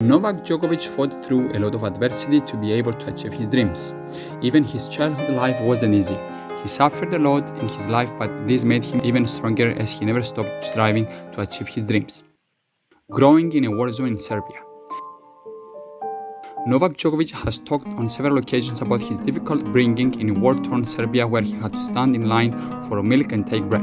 Novak Djokovic fought through a lot of adversity to be able to achieve his dreams. Even his childhood life wasn't easy. He suffered a lot in his life, but this made him even stronger as he never stopped striving to achieve his dreams. Growing in a war zone in Serbia. Novak Djokovic has talked on several occasions about his difficult upbringing in war-torn Serbia, where he had to stand in line for milk and take bread.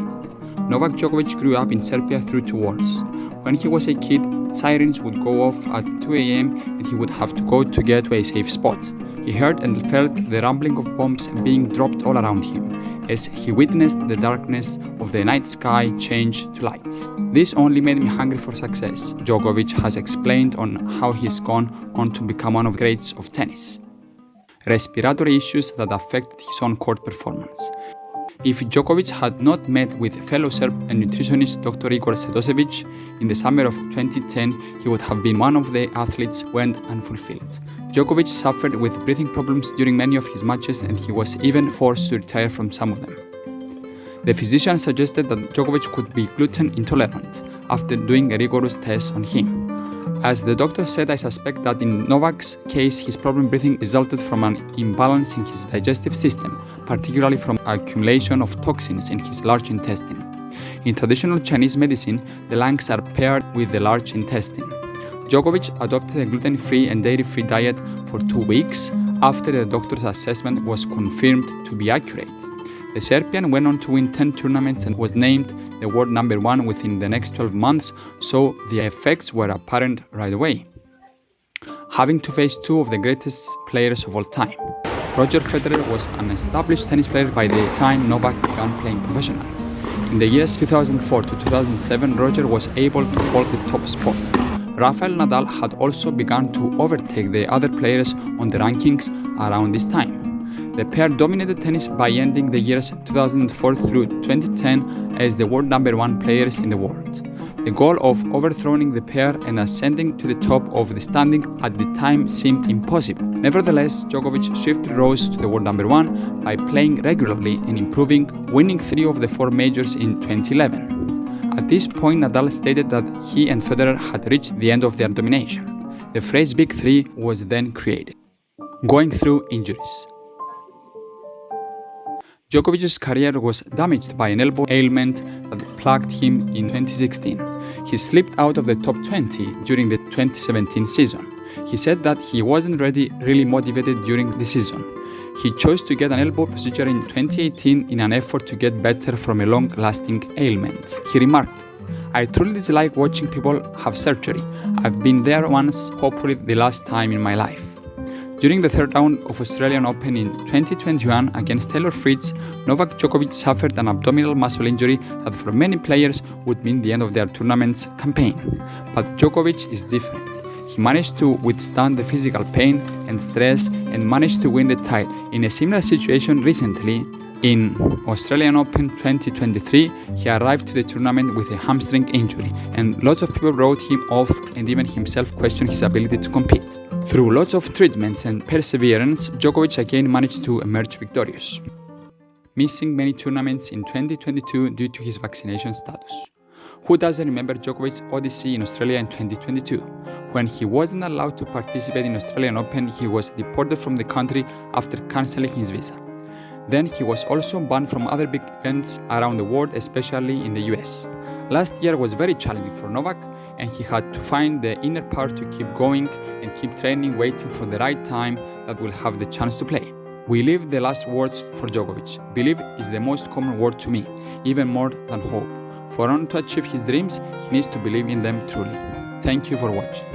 Novak Djokovic grew up in Serbia through two wars. When he was a kid, sirens would go off at 2 a.m. and he would have to go to get to a safe spot. He heard and felt the rumbling of bombs being dropped all around him, as he witnessed the darkness of the night sky change to light. This only made me hungry for success, Djokovic has explained on how he's gone on to become one of the greats of tennis. Respiratory issues that affected his on-court performance. If Djokovic had not met with fellow Serb and nutritionist Dr. Igor Setosevic in the summer of 2010, he would have been one of the athletes went unfulfilled. Djokovic suffered with breathing problems during many of his matches, and he was even forced to retire from some of them. The physician suggested that Djokovic could be gluten intolerant after doing a rigorous test on him. As the doctor said, I suspect that in Novak's case, his problem breathing resulted from an imbalance in his digestive system, particularly from accumulation of toxins in his large intestine. In traditional Chinese medicine, the lungs are paired with the large intestine. Djokovic adopted a gluten-free and dairy-free diet for 2 weeks after the doctor's assessment was confirmed to be accurate. The Serbian went on to win 10 tournaments and was named the world number 1 within the next 12 months, so the effects were apparent right away. Having to face two of the greatest players of all time. Roger Federer was an established tennis player by the time Novak began playing professionally. In the years 2004 to 2007, Roger was able to hold the top spot. Rafael Nadal had also begun to overtake the other players on the rankings around this time. The pair dominated tennis by ending the years 2004 through 2010 as the world number 1 players in the world. The goal of overthrowing the pair and ascending to the top of the standing at the time seemed impossible. Nevertheless, Djokovic swiftly rose to the world number 1 by playing regularly and improving, winning 3 of the 4 majors in 2011. At this point, Nadal stated that he and Federer had reached the end of their domination. The phrase Big Three was then created. Going through injuries. Djokovic's career was damaged by an elbow ailment that plagued him in 2016. He slipped out of the top 20 during the 2017 season. He said that he wasn't really motivated during the season. He chose to get an elbow procedure in 2018 in an effort to get better from a long-lasting ailment. He remarked, "I truly dislike watching people have surgery. I've been there once, hopefully the last time in my life." During the third round of Australian Open in 2021 against Taylor Fritz, Novak Djokovic suffered an abdominal muscle injury that for many players would mean the end of their tournament's campaign. But Djokovic is different. He managed to withstand the physical pain and stress and managed to win the title. In a similar situation recently, in Australian Open 2023, he arrived to the tournament with a hamstring injury, and lots of people wrote him off and even himself questioned his ability to compete. Through lots of treatments and perseverance, Djokovic again managed to emerge victorious, missing many tournaments in 2022 due to his vaccination status. Who doesn't remember Djokovic's odyssey in Australia in 2022? When he wasn't allowed to participate in Australian Open, he was deported from the country after cancelling his visa. Then he was also banned from other big events around the world, especially in the US. Last year was very challenging for Novak, and he had to find the inner power to keep going and keep training, waiting for the right time that will have the chance to play. We leave the last words for Djokovic. Believe is the most common word to me, even more than hope. For one to achieve his dreams, he needs to believe in them truly. Thank you for watching.